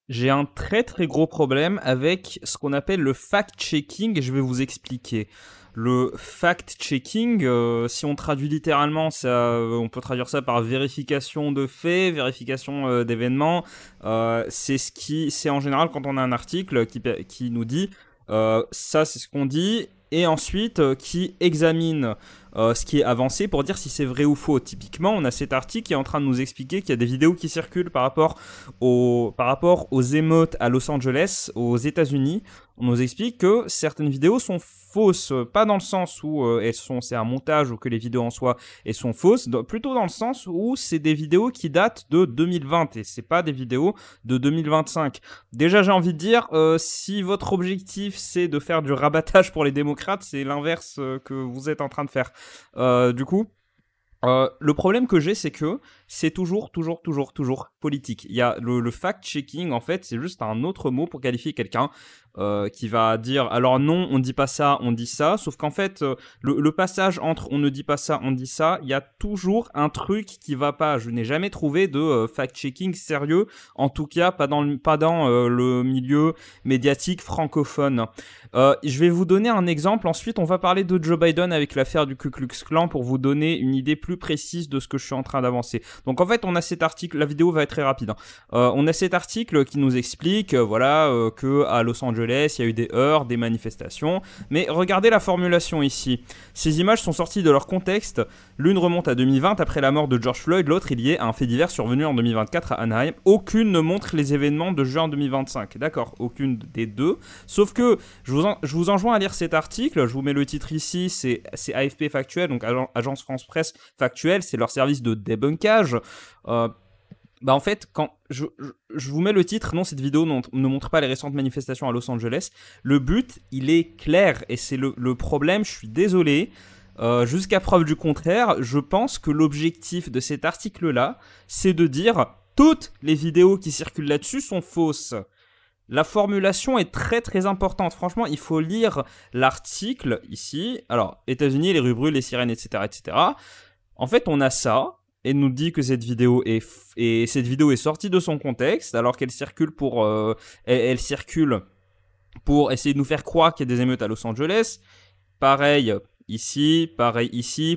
J'ai un très très gros problème avec ce qu'on appelle le fact-checking et je vais vous expliquer. Le fact-checking, si on traduit littéralement, on peut traduire ça par vérification de faits, vérification d'événements. C'est en général quand on a un article qui nous dit ça c'est ce qu'on dit et ensuite qui examine ce qui est avancé pour dire si c'est vrai ou faux. Typiquement, on a cet article qui est en train de nous expliquer qu'il y a des vidéos qui circulent par rapport aux émeutes à Los Angeles, aux États-Unis. On nous explique que certaines vidéos sont fausses, pas dans le sens où c'est un montage ou que les vidéos en soi elles sont fausses, plutôt dans le sens où c'est des vidéos qui datent de 2020 et c'est pas des vidéos de 2025. Déjà, j'ai envie de dire, si votre objectif c'est de faire du rabattage pour les démocrates, c'est l'inverse que vous êtes en train de faire. Du coup, le problème que j'ai, c'est que c'est toujours politique. Il y a le fact-checking, en fait, c'est juste un autre mot pour qualifier quelqu'un qui va dire alors non, on dit pas ça, on dit ça. Sauf qu'en fait, le passage entre on ne dit pas ça, on dit ça, il y a toujours un truc qui va pas. Je n'ai jamais trouvé de fact-checking sérieux, en tout cas pas dans le milieu médiatique francophone. Je vais vous donner un exemple. Ensuite, on va parler de Joe Biden avec l'affaire du Ku Klux Klan pour vous donner une idée plus précise de ce que je suis en train d'avancer. Donc en fait, on a cet article, la vidéo va être très rapide, hein. On a cet article qui nous explique que à Los Angeles, il y a eu des heurts, des manifestations. Mais regardez la formulation ici. Ces images sont sorties de leur contexte. L'une remonte à 2020 après la mort de George Floyd, l'autre est liée à un fait divers survenu en 2024 à Anaheim. Aucune ne montre les événements de juin 2025. D'accord, aucune des deux. Sauf que je vous enjoins à lire cet article. Je vous mets le titre ici. C'est AFP Factuel, donc Agence France Presse Factuelle. C'est leur service de débunkage. En fait, quand je vous mets le titre, non, cette vidéo ne montre pas les récentes manifestations à Los Angeles. Le but, il est clair, et c'est le problème, je suis désolé. Jusqu'à preuve du contraire, je pense que l'objectif de cet article-là, c'est de dire toutes les vidéos qui circulent là-dessus sont fausses. La formulation est très très importante. Franchement, il faut lire l'article ici. Alors, États-Unis, les rues brûlent, les sirènes, etc., etc. En fait, on a ça. Et nous dit que cette vidéo est sortie de son contexte alors qu'elle circule elle circule pour essayer de nous faire croire qu'il y a des émeutes à Los Angeles. Pareil ici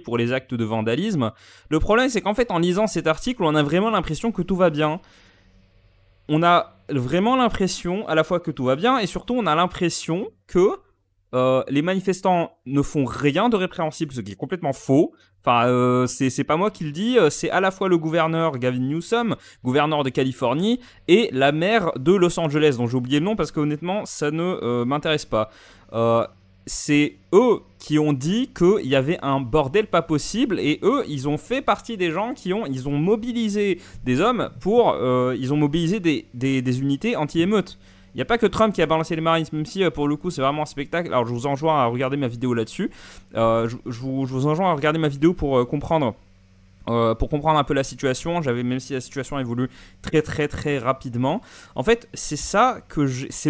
pour les actes de vandalisme. Le problème, c'est qu'en fait, en lisant cet article, on a vraiment l'impression que tout va bien. On a vraiment l'impression à la fois que tout va bien et surtout on a l'impression que les manifestants ne font rien de répréhensible, ce qui est complètement faux. Enfin, c'est pas moi qui le dis, c'est à la fois le gouverneur Gavin Newsom, gouverneur de Californie, et la maire de Los Angeles, dont j'ai oublié le nom parce que honnêtement, ça ne m'intéresse pas. C'est eux qui ont dit qu'il y avait un bordel pas possible, et eux, ils ont fait partie des gens ils ont mobilisé des hommes ils ont mobilisé des unités anti-émeutes. Il n'y a pas que Trump qui a balancé les Marines, même si pour le coup c'est vraiment un spectacle. Alors je vous enjoins à regarder ma vidéo là-dessus. Je vous enjoins à regarder ma vidéo pour comprendre un peu la situation. Même si la situation évolue très très très rapidement. En fait, c'est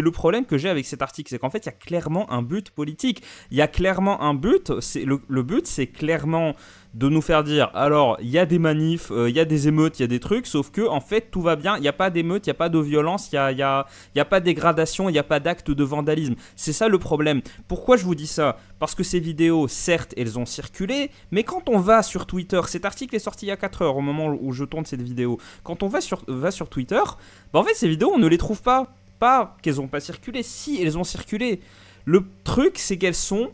le problème que j'ai avec cet article, c'est qu'en fait il y a clairement un but politique. Il y a clairement un but. Le but, c'est clairement de nous faire dire alors il y a des manifs, il y a des émeutes, il y a des trucs, sauf que en fait tout va bien, il n'y a pas d'émeutes, il n'y a pas de violence, il n'y a pas de dégradation, il n'y a pas d'acte de vandalisme. C'est ça le problème. Pourquoi je vous dis ça? Parce que ces vidéos, certes, elles ont circulé, mais quand on va sur Twitter, cet article est sorti il y a 4 heures au moment où je tourne cette vidéo, quand on va sur Twitter, en fait ces vidéos on ne les trouve pas. Pas qu'elles n'ont pas circulé, si elles ont circulé. Le truc, c'est qu'elles sont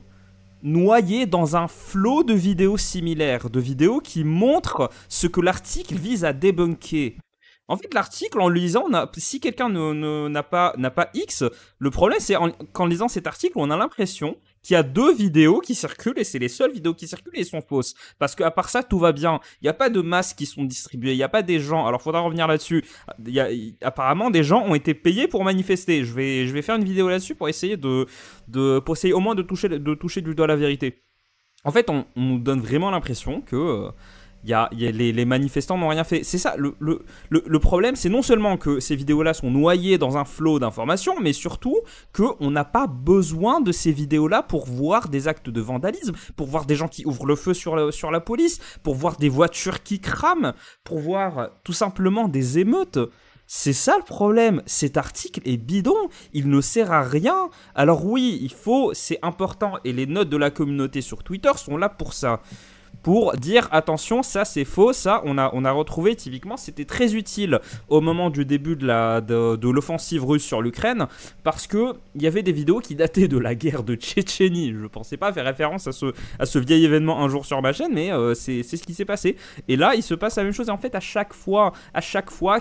noyé dans un flot de vidéos similaires, de vidéos qui montrent ce que l'article vise à débunker. En fait, l'article, en le lisant, si quelqu'un n'a pas X, le problème, c'est qu'en lisant cet article, on a l'impression qu'il y a 2 vidéos qui circulent et c'est les seules vidéos qui circulent et sont fausses. Parce qu'à part ça, tout va bien. Il n'y a pas de masques qui sont distribués. Il n'y a pas des gens. Alors, il faudra revenir là-dessus. Apparemment, des gens ont été payés pour manifester. Je vais faire une vidéo là-dessus pour essayer pour essayer au moins de toucher du doigt la vérité. En fait, on nous donne vraiment l'impression que les manifestants n'ont rien fait. C'est ça, le problème, c'est non seulement que ces vidéos-là sont noyées dans un flot d'informations, mais surtout qu'on n'a pas besoin de ces vidéos-là pour voir des actes de vandalisme, pour voir des gens qui ouvrent le feu sur la police, pour voir des voitures qui crament, pour voir tout simplement des émeutes. C'est ça le problème, cet article est bidon, il ne sert à rien. Alors oui, c'est important et les notes de la communauté sur Twitter sont là pour ça. Pour dire attention, ça c'est faux, ça on a retrouvé typiquement, c'était très utile au moment du début de l'offensive russe sur l'Ukraine, parce que il y avait des vidéos qui dataient de la guerre de Tchétchénie. Je pensais pas faire référence à ce vieil événement un jour sur ma chaîne, mais c'est ce qui s'est passé. Et là il se passe la même chose, et en fait à chaque fois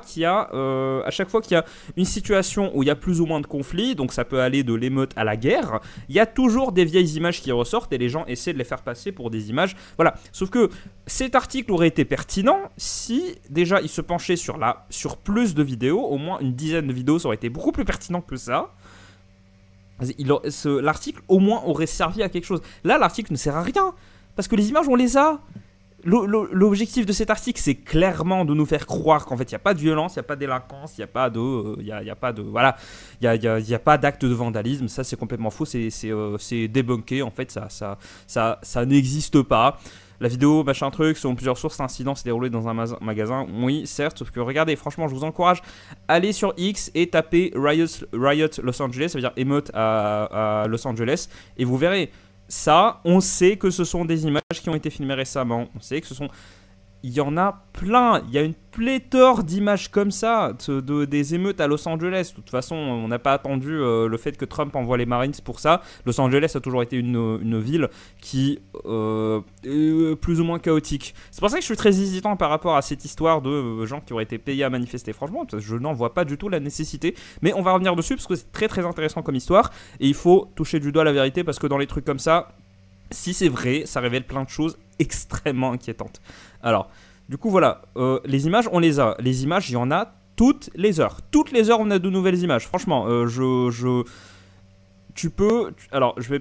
qu'il y a une situation où il y a plus ou moins de conflits, donc ça peut aller de l'émeute à la guerre, il y a toujours des vieilles images qui ressortent et les gens essaient de les faire passer pour des images, voilà. Sauf que cet article aurait été pertinent si déjà il se penchait sur plus de vidéos, au moins une dizaine de vidéos, ça aurait été beaucoup plus pertinent que ça. L'article au moins aurait servi à quelque chose. Là, l'article ne sert à rien parce que les images on les a. L'objectif de cet article, c'est clairement de nous faire croire qu'en fait, il n'y a pas de violence, il n'y a pas de délinquance, il n'y a pas de, voilà, il y a pas d'acte de vandalisme. Ça, c'est complètement faux. C'est débunké. En fait, ça n'existe pas. La vidéo, machin truc, selon plusieurs sources, l'incident s'est déroulé dans un magasin. Oui, certes, sauf que regardez, franchement, je vous encourage, allez sur X et tapez Riot Los Angeles, ça veut dire émeute à Los Angeles, et vous verrez. Ça, on sait que ce sont des images qui ont été filmées récemment. On sait que il y en a plein. Il y a une pléthore d'images comme ça, des émeutes à Los Angeles. De toute façon, on n'a pas attendu le fait que Trump envoie les Marines pour ça. Los Angeles a toujours été une ville qui est plus ou moins chaotique. C'est pour ça que je suis très hésitant par rapport à cette histoire de gens qui auraient été payés à manifester. Franchement, je n'en vois pas du tout la nécessité. Mais on va revenir dessus parce que c'est très très intéressant comme histoire. Et il faut toucher du doigt la vérité parce que dans les trucs comme ça, si c'est vrai, ça révèle plein de choses extrêmement inquiétantes. Alors, du coup, voilà, les images, on les a. Les images, il y en a toutes les heures. Toutes les heures, on a de nouvelles images. Franchement, tu peux... Alors, je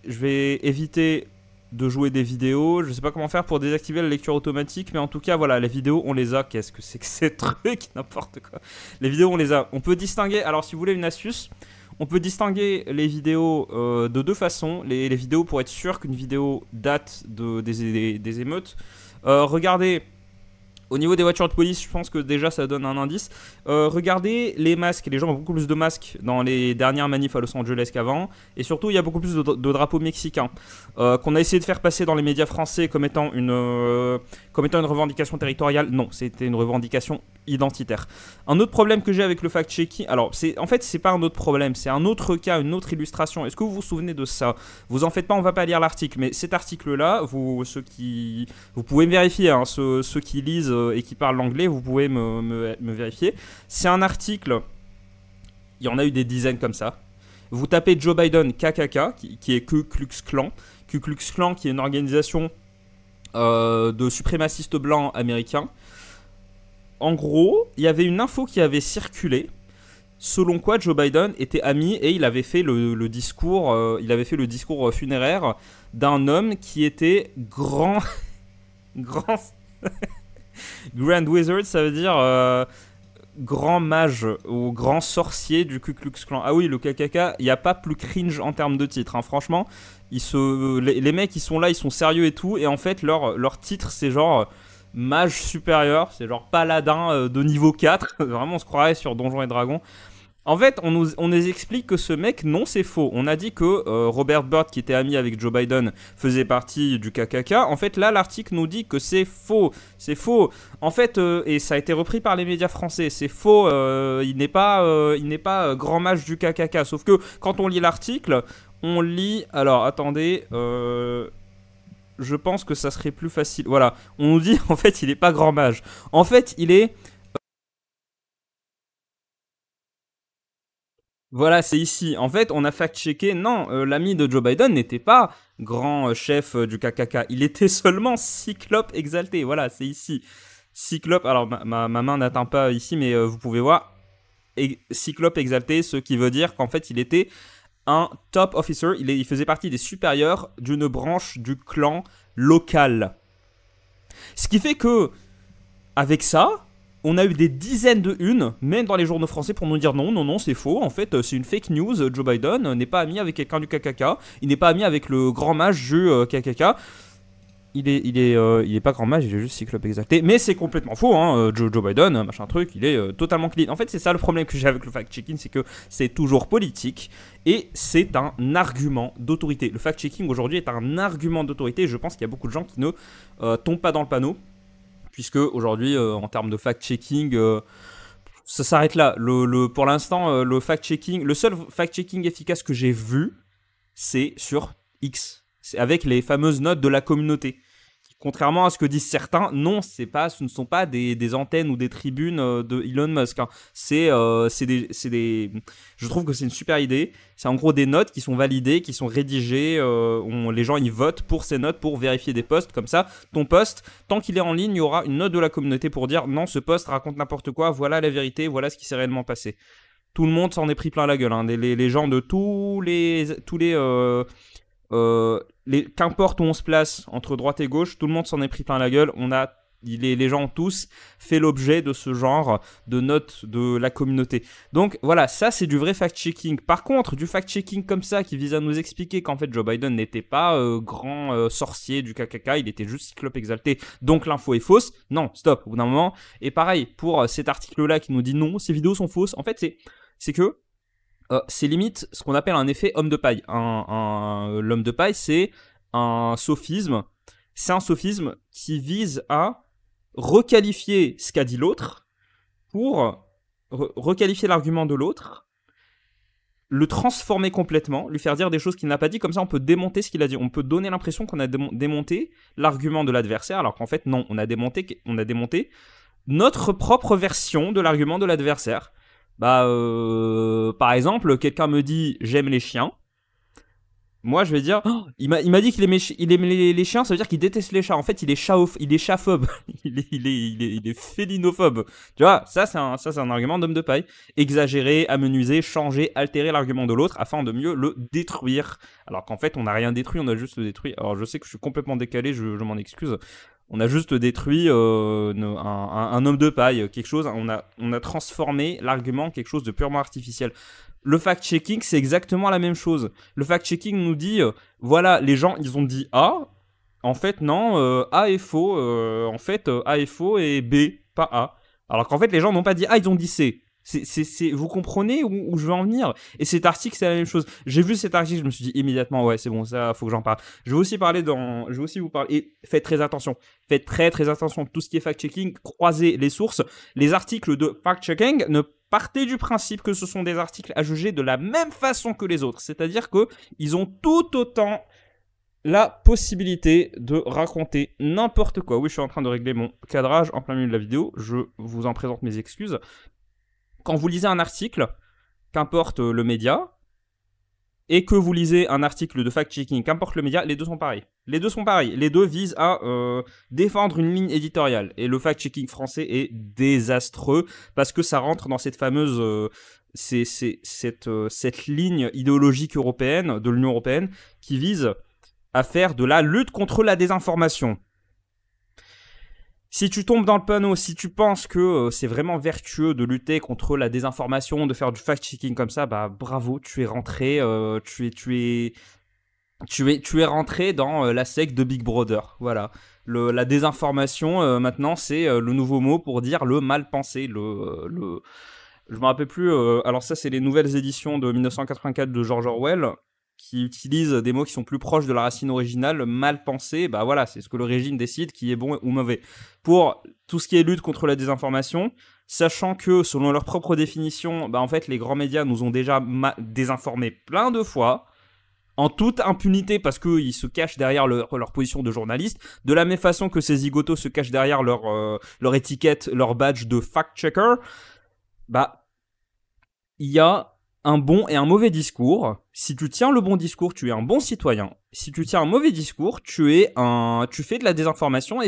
vais éviter de jouer des vidéos. Je sais pas comment faire pour désactiver la lecture automatique, mais en tout cas, voilà, les vidéos, on les a. Qu'est-ce que c'est que ces trucs? N'importe quoi. Les vidéos, on les a. On peut distinguer... Alors, si vous voulez une astuce... On peut distinguer les vidéos de deux façons. Les vidéos pour être sûr qu'une vidéo date des émeutes. Regardez, au niveau des voitures de police, je pense que déjà ça donne un indice. Regardez les masques. Les gens ont beaucoup plus de masques dans les dernières manifs à Los Angeles qu'avant. Et surtout, il y a beaucoup plus de drapeaux mexicains qu'on a essayé de faire passer dans les médias français comme étant une revendication territoriale. Non, c'était une revendication identitaire. Un autre problème que j'ai avec le fact-checking, alors en fait c'est pas un autre problème, c'est un autre cas, une autre illustration. Est-ce que vous vous souvenez de ça? Vous en faites pas, on va pas lire l'article, mais cet article-là, vous pouvez me vérifier, hein, ceux qui lisent et qui parlent l'anglais, vous pouvez me vérifier. C'est un article, il y en a eu des dizaines comme ça. Vous tapez Joe Biden KKK, qui est Ku Klux Klan. Ku Klux Klan, qui est une organisation de suprémacistes blancs américains. En gros, il y avait une info qui avait circulé, selon quoi Joe Biden était ami et il avait fait le discours funéraire d'un homme qui était grand Grand Wizard, ça veut dire grand mage ou grand sorcier du Ku Klux Klan. Ah oui, le KKK, il n'y a pas plus cringe en termes de titre, hein. Franchement, les mecs ils sont là, ils sont sérieux et tout, et en fait leur titre c'est genre mage supérieur, c'est genre paladin de niveau 4. Vraiment, on se croirait sur Donjons et Dragons. En fait, on nous explique que ce mec, non, c'est faux. On a dit que Robert Byrd, qui était ami avec Joe Biden, faisait partie du KKK. En fait, là, l'article nous dit que c'est faux. C'est faux. En fait, et ça a été repris par les médias français, c'est faux. Il n'est pas grand mage du KKK. Sauf que quand on lit l'article, on lit... Alors, attendez... je pense que ça serait plus facile. Voilà, on nous dit en fait il est pas grand mage. En fait il est... Voilà, c'est ici. En fait on a fact-checké. Non, l'ami de Joe Biden n'était pas grand chef du KKK. Il était seulement Cyclope exalté. Voilà, c'est ici. Cyclope, alors ma main n'atteint pas ici, mais vous pouvez voir. Cyclope exalté, ce qui veut dire qu'en fait il était... un top officer, il faisait partie des supérieurs d'une branche du clan local. Ce qui fait que, avec ça, on a eu des dizaines de unes, même dans les journaux français, pour nous dire non, c'est faux, en fait, c'est une fake news, Joe Biden n'est pas ami avec quelqu'un du KKK, il n'est pas ami avec le grand mage du KKK. il est pas grand mage, il est juste cyclope exalté. Mais c'est complètement faux, hein. Joe Biden, machin truc, il est totalement clean. En fait, c'est ça le problème que j'ai avec le fact-checking, c'est que c'est toujours politique et c'est un argument d'autorité. Le fact-checking aujourd'hui est un argument d'autorité et je pense qu'il y a beaucoup de gens qui ne tombent pas dans le panneau, puisque aujourd'hui, en termes de fact-checking, ça s'arrête là. Pour l'instant, le fact-checking, le seul fact-checking efficace que j'ai vu, c'est sur X. C'est avec les fameuses notes de la communauté. Contrairement à ce que disent certains, non, ce ne sont pas des antennes ou des tribunes de Elon Musk. Hein. Je trouve que c'est une super idée. C'est en gros des notes qui sont validées, qui sont rédigées. Les gens ils votent pour ces notes pour vérifier des posts. Comme ça, ton post, tant qu'il est en ligne, il y aura une note de la communauté pour dire non, ce post raconte n'importe quoi. Voilà la vérité. Voilà ce qui s'est réellement passé. Tout le monde s'en est pris plein la gueule. Hein. Les gens de qu'importe où on se place entre droite et gauche, tout le monde s'en est pris plein la gueule. Les gens ont tous fait l'objet de ce genre de notes de la communauté. Donc voilà, ça c'est du vrai fact-checking. Par contre, du fact-checking comme ça qui vise à nous expliquer qu'en fait Joe Biden n'était pas grand sorcier du KKK, il était juste cyclope exalté, donc l'info est fausse. Non, stop, au bout d'un moment. Et pareil, pour cet article-là qui nous dit non, ces vidéos sont fausses, en fait c'est que c'est limite ce qu'on appelle un effet homme de paille. L'homme de paille, c'est un sophisme. C'est un sophisme qui vise à requalifier ce qu'a dit l'autre pour requalifier l'argument de l'autre, le transformer complètement, lui faire dire des choses qu'il n'a pas dit. Comme ça, on peut démonter ce qu'il a dit. On peut donner l'impression qu'on a démonté l'argument de l'adversaire, alors qu'en fait, non, on a démonté notre propre version de l'argument de l'adversaire. Par exemple, quelqu'un me dit j'aime les chiens. Moi, je vais dire il m'a dit qu'il aime les chiens, ça veut dire qu'il déteste les chats. En fait, il est chatphobe, il est félinophobe. Tu vois, ça c'est un argument d'homme de paille. Exagérer, amenuiser, changer, altérer l'argument de l'autre afin de mieux le détruire. Alors qu'en fait, on n'a rien détruit, on a juste le détruit. Alors, je sais que je suis complètement décalé, je m'en excuse. On a juste détruit un homme de paille, quelque chose. On a transformé l'argument en quelque chose de purement artificiel. Le fact-checking, c'est exactement la même chose. Le fact-checking nous dit, voilà, les gens, ils ont dit A. En fait, non, A est faux. A est faux et B, pas A. Alors qu'en fait, les gens n'ont pas dit A, ils ont dit C. Vous comprenez où je veux en venir? Et cet article, c'est la même chose. J'ai vu cet article, je me suis dit immédiatement, ouais, c'est bon, ça, faut que j'en parle. Je vais aussi vous parler, et faites très attention. Faites très très attention. Tout ce qui est fact-checking, croisez les sources. Les articles de fact-checking ne partez du principe que ce sont des articles à juger de la même façon que les autres. C'est-à-dire qu'ils ont tout autant la possibilité de raconter n'importe quoi. Oui, je suis en train de régler mon cadrage en plein milieu de la vidéo. Je vous en présente mes excuses. Quand vous lisez un article, qu'importe le média, et que vous lisez un article de fact-checking, qu'importe le média, les deux sont pareils. Les deux visent à défendre une ligne éditoriale. Et le fact-checking français est désastreux parce que ça rentre dans cette fameuse... cette ligne idéologique européenne, de l'Union européenne, qui vise à faire de la lutte contre la désinformation. Si tu tombes dans le panneau, si tu penses que c'est vraiment vertueux de lutter contre la désinformation, de faire du fact-checking comme ça, bah bravo, tu es rentré, tu es rentré dans la secte de Big Brother. Voilà, la désinformation maintenant c'est le nouveau mot pour dire le mal pensé, je me rappelle plus. Alors ça c'est les nouvelles éditions de 1984 de George Orwell, qui utilisent des mots qui sont plus proches de la racine originale, mal pensé, bah voilà, c'est ce que le régime décide qui est bon ou mauvais. Pour tout ce qui est lutte contre la désinformation, sachant que, selon leur propre définition, bah en fait, les grands médias nous ont déjà désinformés plein de fois, en toute impunité, parce qu'ils se cachent derrière leur position de journaliste, de la même façon que ces zigotos se cachent derrière leur étiquette, leur badge de fact-checker, bah, il y a un bon et un mauvais discours. Si tu tiens le bon discours, tu es un bon citoyen. Si tu tiens un mauvais discours, tu fais de la désinformation et